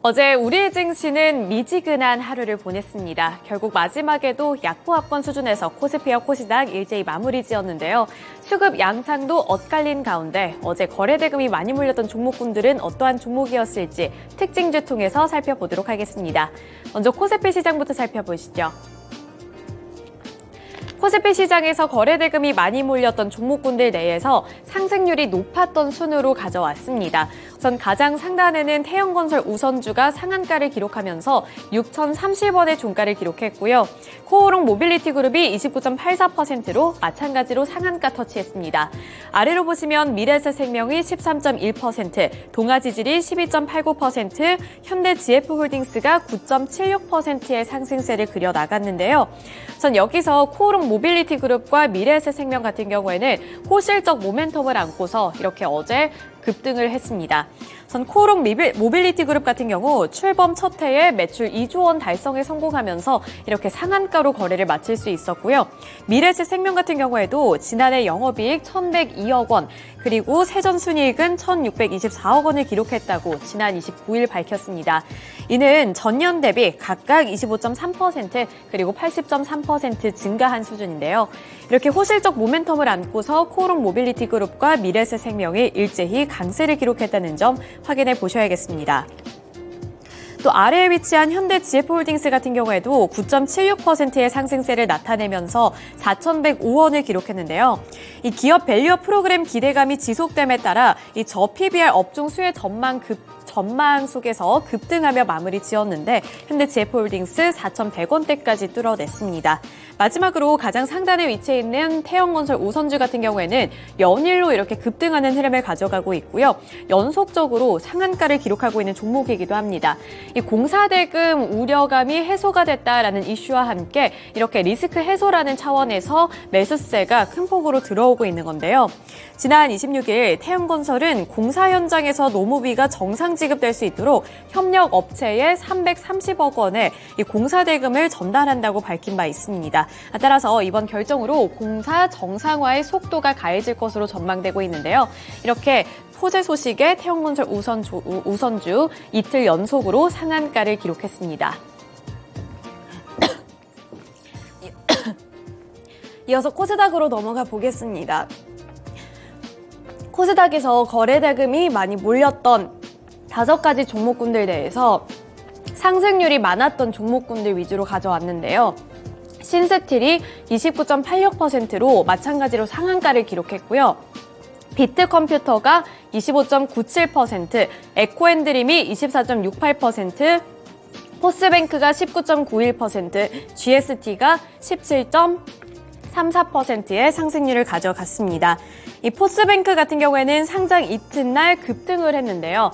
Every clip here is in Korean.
어제 우리의 증시는 미지근한 하루를 보냈습니다. 결국 마지막에도 약보합권 수준에서 코스피와 코스닥 일제히 마무리 지었는데요. 수급 양상도 엇갈린 가운데 어제 거래대금이 많이 몰렸던 종목군들은 어떠한 종목이었을지 특징주 통해서 살펴보도록 하겠습니다. 먼저 코스피 시장부터 살펴보시죠. 코스피 시장에서 거래대금이 많이 몰렸던 종목군들 내에서 상승률이 높았던 순으로 가져왔습니다. 우선 가장 상단에는 태영건설 우선주가 상한가를 기록하면서 6,030원의 종가를 기록했고요. 코오롱 모빌리티 그룹이 29.84%로 마찬가지로 상한가 터치했습니다. 아래로 보시면 미래에셋생명이 13.1%, 동아지질이 12.89%, 현대GF홀딩스가 9.76%의 상승세를 그려나갔는데요. 우선 여기서 코오롱 모빌리티 그룹과 미래에셋생명 같은 경우에는 호실적 모멘텀을 안고서 이렇게 어제 급등을 했습니다. 우선 코오롱 모빌리티 그룹 같은 경우 출범 첫 해에 매출 2조 원 달성에 성공하면서 이렇게 상한가로 거래를 마칠 수 있었고요. 미래에셋생명 같은 경우에도 지난해 영업이익 1,102억 원, 그리고 세전순이익은 1,624억 원을 기록했다고 지난 29일 밝혔습니다. 이는 전년 대비 각각 25.3% 그리고 80.3% 증가한 수준인데요. 이렇게 호실적 모멘텀을 안고서 코오롱 모빌리티 그룹과 미래에셋생명이 일제히 강세를 기록했다는 점 확인해 보셔야겠습니다. 또 아래에 위치한 현대GF홀딩스 같은 경우에도 9.76%의 상승세를 나타내면서 4,105원을 기록했는데요. 이 기업 밸류업 프로그램 기대감이 지속됨에 따라 이 저PBR 업종 수혜 전망 속에서 급등하며 마무리 지었는데 현대GF홀딩스 4,100원대까지 뚫어냈습니다. 마지막으로 가장 상단에 위치해 있는 태영건설 우선주 같은 경우에는 연일로 이렇게 급등하는 흐름을 가져가고 있고요. 연속적으로 상한가를 기록하고 있는 종목이기도 합니다. 이 공사대금 우려감이 해소가 됐다라는 이슈와 함께 이렇게 리스크 해소라는 차원에서 매수세가 큰 폭으로 들어오고 있는 건데요. 지난 26일 태영건설은 공사 현장에서 노무비가 정상 지급될 수 있도록 협력 업체에 330억 원의 이 공사대금을 전달한다고 밝힌 바 있습니다. 따라서 이번 결정으로 공사 정상화의 속도가 가해질 것으로 전망되고 있는데요. 이렇게 호재 소식에 태영건설 우선주 이틀 연속으로 상한가를 기록했습니다. 이어서 코스닥으로 넘어가 보겠습니다. 코스닥에서 거래대금이 많이 몰렸던 5가지 종목군들 내에서 상승률이 많았던 종목군들 위주로 가져왔는데요. 신스틸이 29.86%로 마찬가지로 상한가를 기록했고요. 비트컴퓨터가 25.97%, 에코앤드림이 24.68%, 포스뱅크가 19.91%, GST가 17.34%의 상승률을 가져갔습니다. 이 포스뱅크 같은 경우에는 상장 이튿날 급등을 했는데요.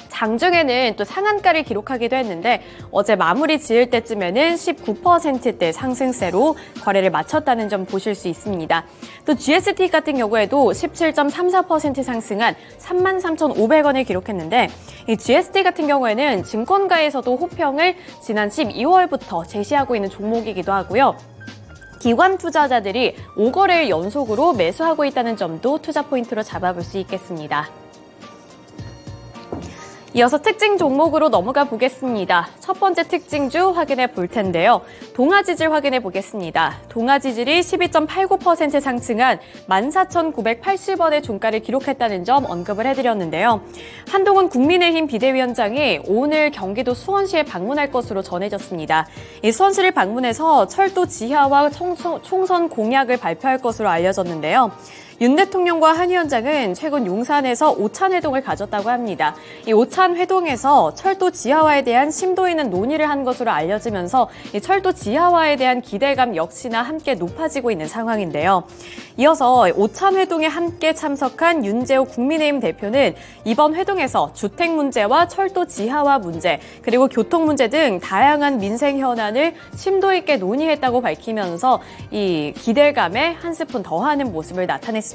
장중에는 또 상한가를 기록하기도 했는데 어제 마무리 지을 때쯤에는 19%대 상승세로 거래를 마쳤다는 점 보실 수 있습니다. 또 GST 같은 경우에도 17.34% 상승한 33,500원을 기록했는데 이 GST 같은 경우에는 증권가에서도 호평을 지난 12월부터 제시하고 있는 종목이기도 하고요. 기관 투자자들이 5거래일 연속으로 매수하고 있다는 점도 투자 포인트로 잡아볼 수 있겠습니다. 이어서 특징 종목으로 넘어가 보겠습니다. 첫 번째 특징주 확인해 볼 텐데요. 동아지질 확인해 보겠습니다. 동아지질이 12.89% 상승한 14,980원의 종가를 기록했다는 점 언급을 해드렸는데요. 한동훈 국민의힘 비대위원장이 오늘 경기도 수원시에 방문할 것으로 전해졌습니다. 이 수원시를 방문해서 철도 지하화 총선 공약을 발표할 것으로 알려졌는데요. 윤 대통령과 한 위원장은 최근 용산에서 오찬회동을 가졌다고 합니다. 이 오찬회동에서 철도 지하화에 대한 심도 있는 논의를 한 것으로 알려지면서 이 철도 지하화에 대한 기대감 역시나 함께 높아지고 있는 상황인데요. 이어서 오찬회동에 함께 참석한 윤재호 국민의힘 대표는 이번 회동에서 주택 문제와 철도 지하화 문제, 그리고 교통 문제 등 다양한 민생 현안을 심도 있게 논의했다고 밝히면서 이 기대감에 한 스푼 더하는 모습을 나타냈습니다.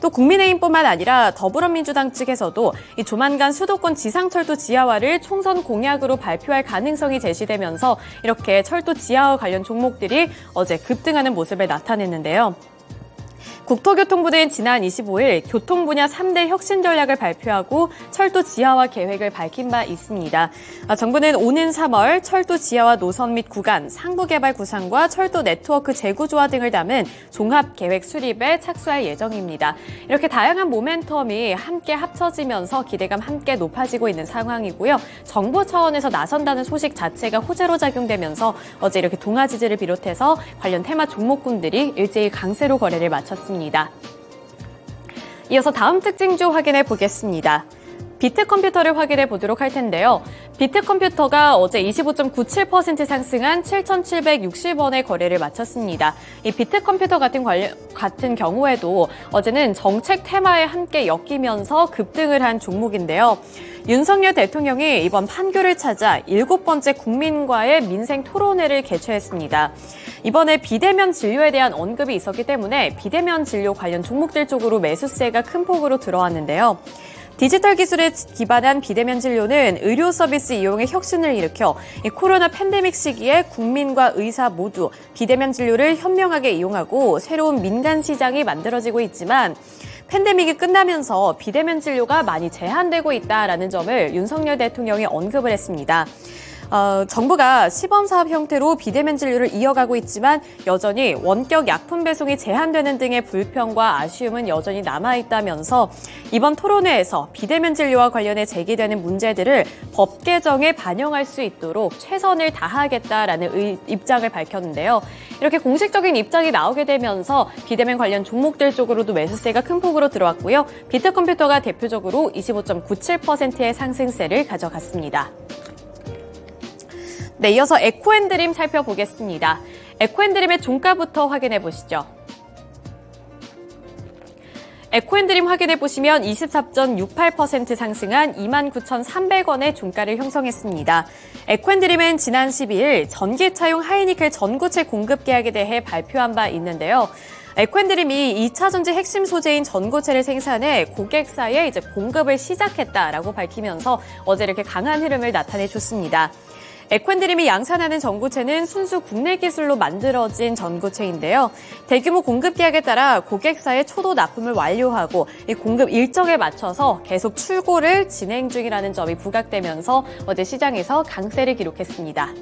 또 국민의힘뿐만 아니라 더불어민주당 측에서도 이 조만간 수도권 지상철도 지하화를 총선 공약으로 발표할 가능성이 제시되면서 이렇게 철도 지하화 관련 종목들이 어제 급등하는 모습을 나타냈는데요. 국토교통부는 지난 25일 교통 분야 3대 혁신 전략을 발표하고 철도 지하화 계획을 밝힌 바 있습니다. 정부는 오는 3월 철도 지하화 노선 및 구간, 상부 개발 구상과 철도 네트워크 재구조화 등을 담은 종합 계획 수립에 착수할 예정입니다. 이렇게 다양한 모멘텀이 함께 합쳐지면서 기대감 함께 높아지고 있는 상황이고요. 정부 차원에서 나선다는 소식 자체가 호재로 작용되면서 어제 이렇게 동아지지를 비롯해서 관련 테마 종목군들이 일제히 강세로 거래를 마쳤습니다. 이어서 다음 특징주 확인해 보겠습니다. 비트컴퓨터를 확인해 보도록 할 텐데요. 비트컴퓨터가 어제 25.97% 상승한 7,760원의 거래를 마쳤습니다. 이 비트컴퓨터 같은 경우에도 어제는 정책 테마에 함께 엮이면서 급등을 한 종목인데요. 윤석열 대통령이 이번 판교를 찾아 7번째 국민과의 민생 토론회를 개최했습니다. 이번에 비대면 진료에 대한 언급이 있었기 때문에 비대면 진료 관련 종목들 쪽으로 매수세가 큰 폭으로 들어왔는데요. 디지털 기술에 기반한 비대면 진료는 의료 서비스 이용에 혁신을 일으켜 코로나 팬데믹 시기에 국민과 의사 모두 비대면 진료를 현명하게 이용하고 새로운 민간 시장이 만들어지고 있지만 팬데믹이 끝나면서 비대면 진료가 많이 제한되고 있다라는 점을 윤석열 대통령이 언급을 했습니다. 정부가 시범사업 형태로 비대면 진료를 이어가고 있지만 여전히 원격 약품 배송이 제한되는 등의 불평과 아쉬움은 여전히 남아있다면서 이번 토론회에서 비대면 진료와 관련해 제기되는 문제들을 법 개정에 반영할 수 있도록 최선을 다하겠다라는 입장을 밝혔는데요. 이렇게 공식적인 입장이 나오게 되면서 비대면 관련 종목들 쪽으로도 매수세가 큰 폭으로 들어왔고요. 비트컴퓨터가 대표적으로 25.97%의 상승세를 가져갔습니다. 네, 이어서 에코앤드림 살펴보겠습니다. 에코앤드림의 종가부터 확인해 보시죠. 에코앤드림 확인해 보시면 24.68% 상승한 29,300원의 종가를 형성했습니다. 에코앤드림은 지난 12일 전기차용 하이니켈 전고체 공급 계약에 대해 발표한 바 있는데요. 에코앤드림이 2차 전지 핵심 소재인 전고체를 생산해 고객사에 공급을 시작했다라고 밝히면서 어제 이렇게 강한 흐름을 나타내 줬습니다. 에코앤드림이 양산하는 전고체는 순수 국내 기술로 만들어진 전고체인데요. 대규모 공급 계약에 따라 고객사의 초도 납품을 완료하고 이 공급 일정에 맞춰서 계속 출고를 진행 중이라는 점이 부각되면서 어제 시장에서 강세를 기록했습니다.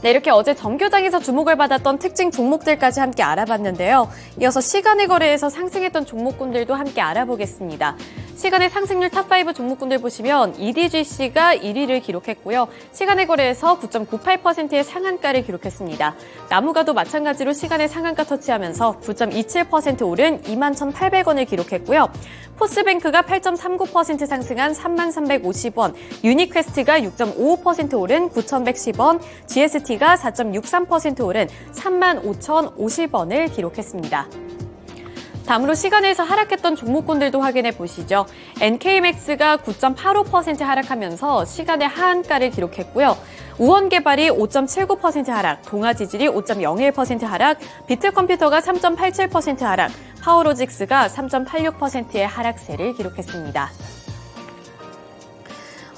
네, 이렇게 어제 정교장에서 주목을 받았던 특징 종목들까지 함께 알아봤는데요. 이어서 시간의 거래에서 상승했던 종목군들도 함께 알아보겠습니다. 시간의 상승률 탑5 종목군들 보시면 EDGC가 1위를 기록했고요. 시간의 거래에서 9.98%의 상한가를 기록했습니다. 나무가도 마찬가지로 시간의 상한가 터치하면서 9.27% 오른 21,800원을 기록했고요. 포스뱅크가 8.39% 상승한 33,350원, 유니퀘스트가 6.55% 오른 9,110원, GST가 4.63% 오른 35,050원을 기록했습니다. 다음으로 시간에서 하락했던 종목군들도 확인해 보시죠. NK맥스가 9.85% 하락하면서 시간의 하한가를 기록했고요. 우원개발이 5.79% 하락, 동아지질이 5.01% 하락, 비트컴퓨터가 3.87% 하락, 파워로직스가 3.86%의 하락세를 기록했습니다.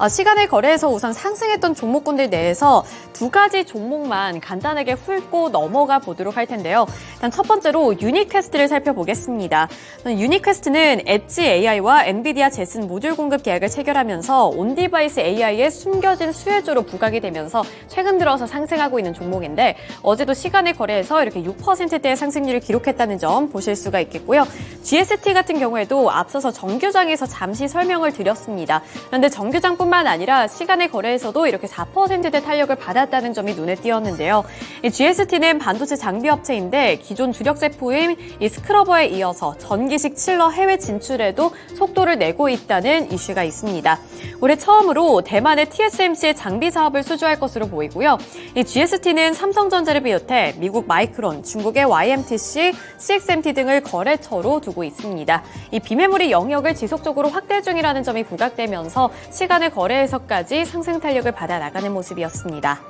시간의 거래에서 우선 상승했던 종목군들 내에서 두 가지 종목만 간단하게 훑고 넘어가 보도록 할 텐데요. 일단 첫 번째로 유니퀘스트를 살펴보겠습니다. 유니퀘스트는 엣지 AI와 엔비디아 제슨 모듈 공급 계약을 체결하면서 온디바이스 AI의 숨겨진 수혜주로 부각이 되면서 최근 들어서 상승하고 있는 종목인데 어제도 시간의 거래에서 이렇게 6%대의 상승률을 기록했다는 점 보실 수가 있겠고요. GST 같은 경우에도 앞서서 정규장에서 잠시 설명을 드렸습니다. 그런데 정규장뿐만 아니라 시간의 거래에서도 이렇게 4%대 탄력을 받았다는 점이 눈에 띄었는데요. GST는 반도체 장비 업체인데 기존 주력 제품인 이 스크러버에 이어서 전기식 칠러 해외 진출에도 속도를 내고 있다는 이슈가 있습니다. 올해 처음으로 대만의 TSMC의 장비 사업을 수주할 것으로 보이고요. 이 GST는 삼성전자를 비롯해 미국 마이크론, 중국의 YMTC, CXMT 등을 거래처로 두고 있습니다. 이 비메모리 영역을 지속적으로 확대 중이라는 점이 부각되면서 시간의 거래에서까지 상승 탄력을 받아 나가는 모습이었습니다.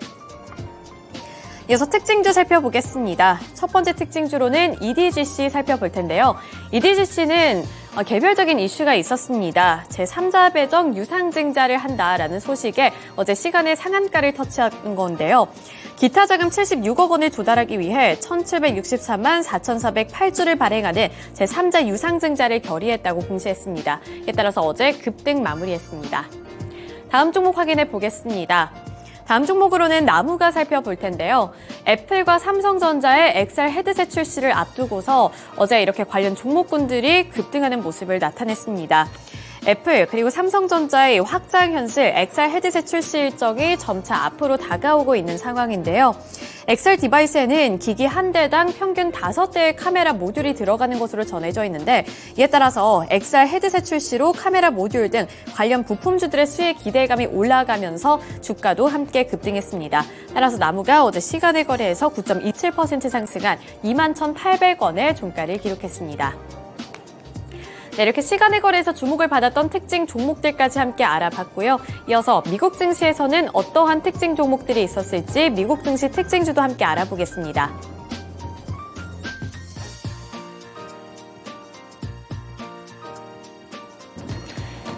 이어서 특징주 살펴보겠습니다. 첫 번째 특징주로는 EDGC 살펴볼 텐데요. EDGC는 개별적인 이슈가 있었습니다. 제3자 배정 유상증자를 한다라는 소식에 어제 시간의 상한가를 터치한 건데요. 기타 자금 76억 원을 조달하기 위해 1,763만 4,408주를 발행하는 제3자 유상증자를 결의했다고 공시했습니다. 이에 따라서 어제 급등 마무리했습니다. 다음 종목 확인해 보겠습니다. 다음 종목으로는 나무가 살펴볼 텐데요. 애플과 삼성전자의 XR 헤드셋 출시를 앞두고서 어제 이렇게 관련 종목군들이 급등하는 모습을 나타냈습니다. 애플 그리고 삼성전자의 확장 현실 XR 헤드셋 출시 일정이 점차 앞으로 다가오고 있는 상황인데요. XR 디바이스에는 기기 한 대당 평균 5대의 카메라 모듈이 들어가는 것으로 전해져 있는데 이에 따라서 XR 헤드셋 출시로 카메라 모듈 등 관련 부품주들의 수익 기대감이 올라가면서 주가도 함께 급등했습니다. 따라서 나무가 어제 시간의 거래에서 9.27% 상승한 21,800원의 종가를 기록했습니다. 네, 이렇게 시간의 거래에서 주목을 받았던 특징 종목들까지 함께 알아봤고요. 이어서 미국 증시에서는 어떠한 특징 종목들이 있었을지 미국 증시 특징주도 함께 알아보겠습니다.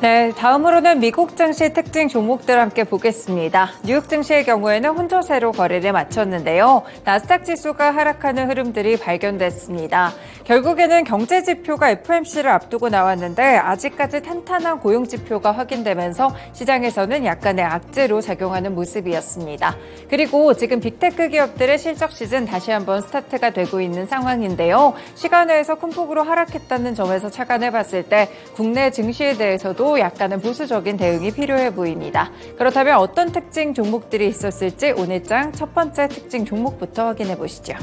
네, 다음으로는 미국 증시 특징 종목들 함께 보겠습니다. 뉴욕 증시의 경우에는 혼조세로 거래를 마쳤는데요. 나스닥 지수가 하락하는 흐름들이 발견됐습니다. 결국에는 경제 지표가 FOMC를 앞두고 나왔는데 아직까지 탄탄한 고용 지표가 확인되면서 시장에서는 약간의 악재로 작용하는 모습이었습니다. 그리고 지금 빅테크 기업들의 실적 시즌 다시 한번 스타트가 되고 있는 상황인데요. 시간외에서 큰 폭으로 하락했다는 점에서 착안해 봤을 때 국내 증시에 대해서도 약간은 보수적인 대응이 필요해 보입니다. 그렇다면 어떤 특징 종목들이 있었을지 오늘 장 첫 번째 특징 종목부터 확인해 보시죠.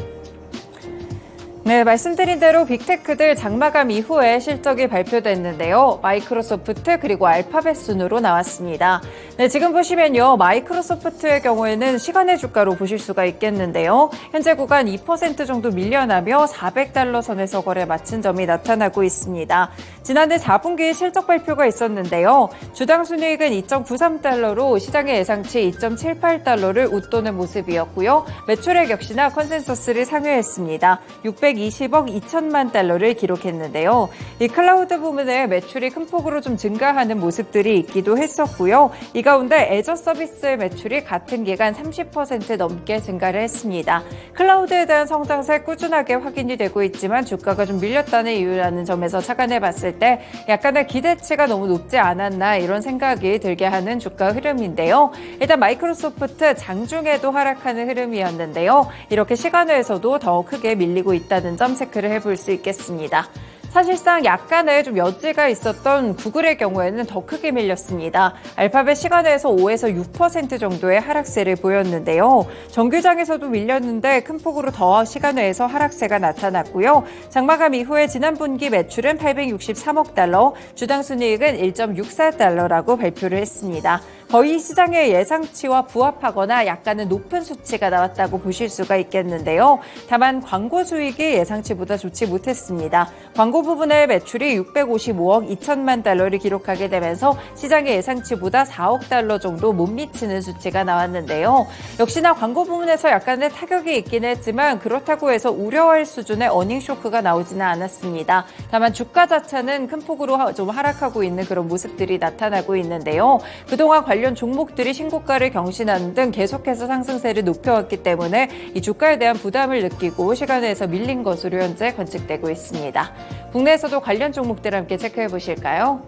네, 말씀드린 대로 빅테크들 장마감 이후에 실적이 발표됐는데요. 마이크로소프트 그리고 알파벳 순으로 나왔습니다. 네, 지금 보시면요. 마이크로소프트의 경우에는 시간의 주가로 보실 수가 있겠는데요. 현재 구간 2% 정도 밀려나며 $400 선에서 거래 마친 점이 나타나고 있습니다. 지난해 4분기 실적 발표가 있었는데요. 주당 순이익은 2.93달러로 시장의 예상치 2.78달러를 웃도는 모습이었고요. 매출액 역시나 컨센서스를 상회했습니다. 620억 2천만 달러를 기록했는데요. 이 클라우드 부문의 매출이 큰 폭으로 좀 증가하는 모습들이 있기도 했었고요. 이 가운데 애저 서비스의 매출이 같은 기간 30% 넘게 증가를 했습니다. 클라우드에 대한 성장세 꾸준하게 확인이 되고 있지만 주가가 좀 밀렸다는 이유라는 점에서 착안해 봤을 때 약간의 기대치가 너무 높지 않았나 이런 생각이 들게 하는 주가 흐름인데요. 일단 마이크로소프트 장중에도 하락하는 흐름이었는데요. 이렇게 시간외에서도 더 크게 밀리고 있다는 점 체크를 해볼 수 있겠습니다. 사실상 약간의 좀 여지가 있었던 구글의 경우에는 더 크게 밀렸습니다. 알파벳 시간외에서 5에서 6% 정도의 하락세를 보였는데요. 정규장에서도 밀렸는데 큰 폭으로 더 시간외에서 하락세가 나타났고요. 장마감 이후에 지난 분기 매출은 863억 달러, 주당 순이익은 1.64달러라고 발표를 했습니다. 거의 시장의 예상치와 부합하거나 약간은 높은 수치가 나왔다고 보실 수가 있겠는데요. 다만 광고 수익이 예상치보다 좋지 못했습니다. 광고 부분의 매출이 655억 2천만 달러를 기록하게 되면서 시장의 예상치보다 4억 달러 정도 못 미치는 수치가 나왔는데요. 역시나 광고 부분에서 약간의 타격이 있긴 했지만 그렇다고 해서 우려할 수준의 어닝 쇼크가 나오지는 않았습니다. 다만 주가 자체는 큰 폭으로 좀 하락하고 있는 그런 모습들이 나타나고 있는데요. 그동안 관련 종목들이 신고가를 경신하는 등 계속해서 상승세를 높여왔기 때문에 이 주가에 대한 부담을 느끼고 시간에서 밀린 것으로 현재 관측되고 있습니다. 국내에서도 관련 종목들 함께 체크해 보실까요?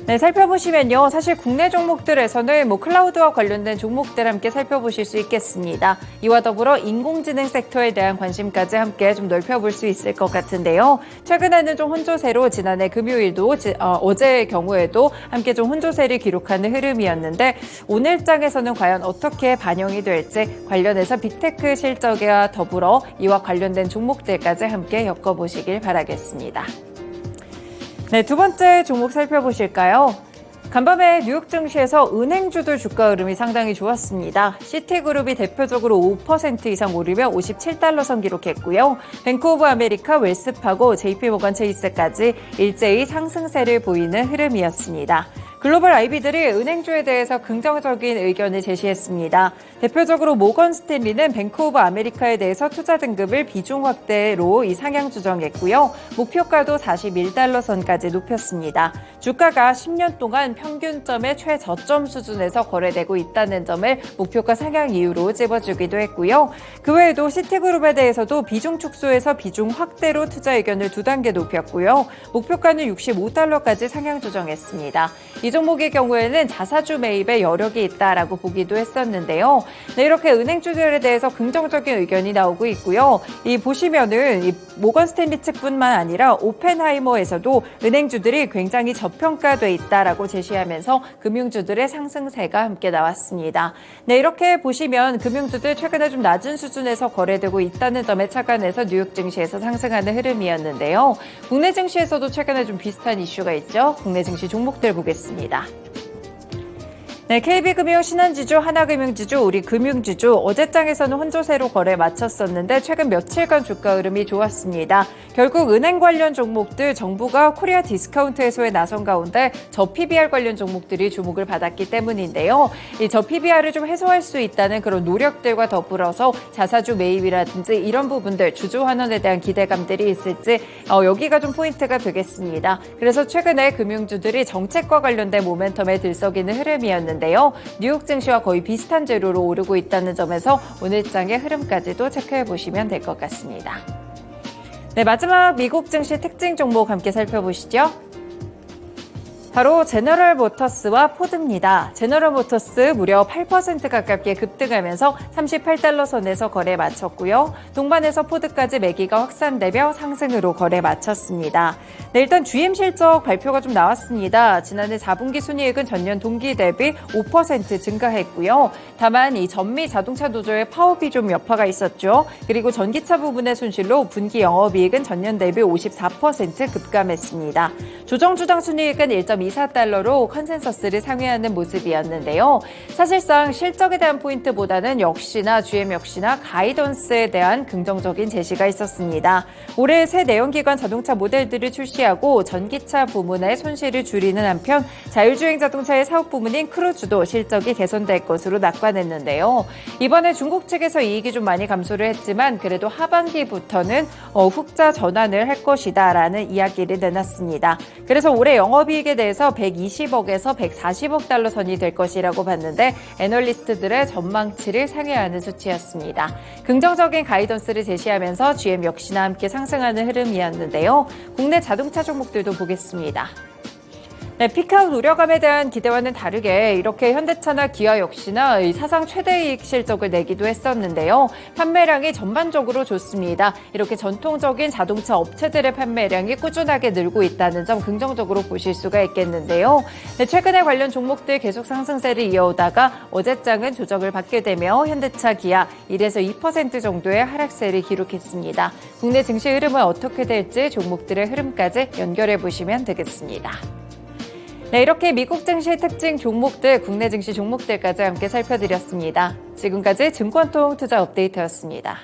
네, 살펴보시면요. 사실 국내 종목들에서는 클라우드와 관련된 종목들 함께 살펴보실 수 있겠습니다. 이와 더불어 인공지능 섹터에 대한 관심까지 함께 좀 넓혀볼 수 있을 것 같은데요. 최근에는 좀 혼조세로 지난해 금요일도 어제의 경우에도 함께 좀 혼조세를 기록하는 흐름이었는데 오늘 장에서는 과연 어떻게 반영이 될지 관련해서 빅테크 실적과 더불어 이와 관련된 종목들까지 함께 엮어보시길 바라겠습니다. 네, 두 번째 종목 살펴보실까요? 간밤에 뉴욕 증시에서 은행주들 주가 흐름이 상당히 좋았습니다. 시티그룹이 대표적으로 5% 이상 오르며 57달러 선 기록했고요. 뱅크 오브 아메리카, 웰스파고, JP모건 체이스까지 일제히 상승세를 보이는 흐름이었습니다. 글로벌 IB들이 은행주에 대해서 긍정적인 의견을 제시했습니다. 대표적으로 모건 스탠리는 뱅크 오브 아메리카에 대해서 투자 등급을 비중 확대로 상향 조정했고요. 목표가도 41달러 선까지 높였습니다. 주가가 10년 동안 평균점의 최저점 수준에서 거래되고 있다는 점을 목표가 상향 이유로 찝어주기도 했고요. 그 외에도 시티그룹에 대해서도 비중 축소에서 비중 확대로 투자 의견을 2단계 높였고요. 목표가는 65달러까지 상향 조정했습니다. 이 종목의 경우에는 자사주 매입에 여력이 있다라고 보기도 했었는데요. 네, 이렇게 은행주들에 대해서 긍정적인 의견이 나오고 있고요. 보시면은 모건 스탠리 측뿐만 아니라 오펜하이머에서도 은행주들이 굉장히 저평가돼 있다라고 제시하면서 금융주들의 상승세가 함께 나왔습니다. 네, 이렇게 보시면 금융주들 최근에 좀 낮은 수준에서 거래되고 있다는 점에 착안해서 뉴욕 증시에서 상승하는 흐름이었는데요. 국내 증시에서도 최근에 좀 비슷한 이슈가 있죠. 국내 증시 종목들 보겠습니다. 네, KB금융, 신한지주, 하나금융지주, 우리금융지주 어제장에서는 혼조세로 거래 마쳤었는데 최근 며칠간 주가 흐름이 좋았습니다. 결국 은행 관련 종목들 정부가 코리아 디스카운트 해소에 나선 가운데 저PBR 관련 종목들이 주목을 받았기 때문인데요. 이 저PBR을 좀 해소할 수 있다는 그런 노력들과 더불어서 자사주 매입이라든지 이런 부분들 주주 환원에 대한 기대감들이 있을지 여기가 좀 포인트가 되겠습니다. 그래서 최근에 금융주들이 정책과 관련된 모멘텀에 들썩이는 흐름이었는데 뉴욕 증시와 거의 비슷한 재료로 오르고 있다는 점에서 오늘 장의 흐름까지도 체크해 보시면 될 것 같습니다. 네, 마지막 미국 증시 특징 종목 함께 살펴보시죠. 바로 제너럴 모터스와 포드입니다. 제너럴 모터스 무려 8% 가깝게 급등하면서 38달러 선에서 거래 마쳤고요. 동반해서 포드까지 매기가 확산되며 상승으로 거래 마쳤습니다. 네, 일단 GM 실적 발표가 좀 나왔습니다. 지난해 4분기 순이익은 전년 동기 대비 5% 증가했고요. 다만 이 전미 자동차 노조의 파업이 좀 여파가 있었죠. 그리고 전기차 부분의 손실로 분기 영업이익은 전년 대비 54% 급감했습니다. 조정주당 순이익은 1.24달러로 컨센서스를 상회하는 모습이었는데요. 사실상 실적에 대한 포인트보다는 역시나 GM 역시나 가이던스에 대한 긍정적인 제시가 있었습니다. 올해 새 내연기관 자동차 모델들을 출시하고 전기차 부문의 손실을 줄이는 한편 자율주행 자동차의 사업 부문인 크루즈도 실적이 개선될 것으로 낙관했는데요. 이번에 중국 측에서 이익이 좀 많이 감소를 했지만 그래도 하반기부터는 흑자 전환을 할 것이다라는 이야기를 내놨습니다. 그래서 올해 영업이익에 대해서 120억에서 140억 달러 선이 될 것이라고 봤는데 애널리스트들의 전망치를 상회하는 수치였습니다. 긍정적인 가이던스를 제시하면서 GM 역시나 함께 상승하는 흐름이었는데요. 국내 자동차 종목들도 보겠습니다. 네, 피크아웃 우려감에 대한 기대와는 다르게 이렇게 현대차나 기아 역시나 사상 최대이익 실적을 내기도 했었는데요. 판매량이 전반적으로 좋습니다. 이렇게 전통적인 자동차 업체들의 판매량이 꾸준하게 늘고 있다는 점 긍정적으로 보실 수가 있겠는데요. 네, 최근에 관련 종목들 계속 상승세를 이어오다가 어제장은 조정을 받게 되며 현대차, 기아 1에서 2% 정도의 하락세를 기록했습니다. 국내 증시 흐름은 어떻게 될지 종목들의 흐름까지 연결해 보시면 되겠습니다. 네, 이렇게 미국 증시 특징 종목들, 국내 증시 종목들까지 함께 살펴드렸습니다. 지금까지 증권통 투자 업데이트였습니다.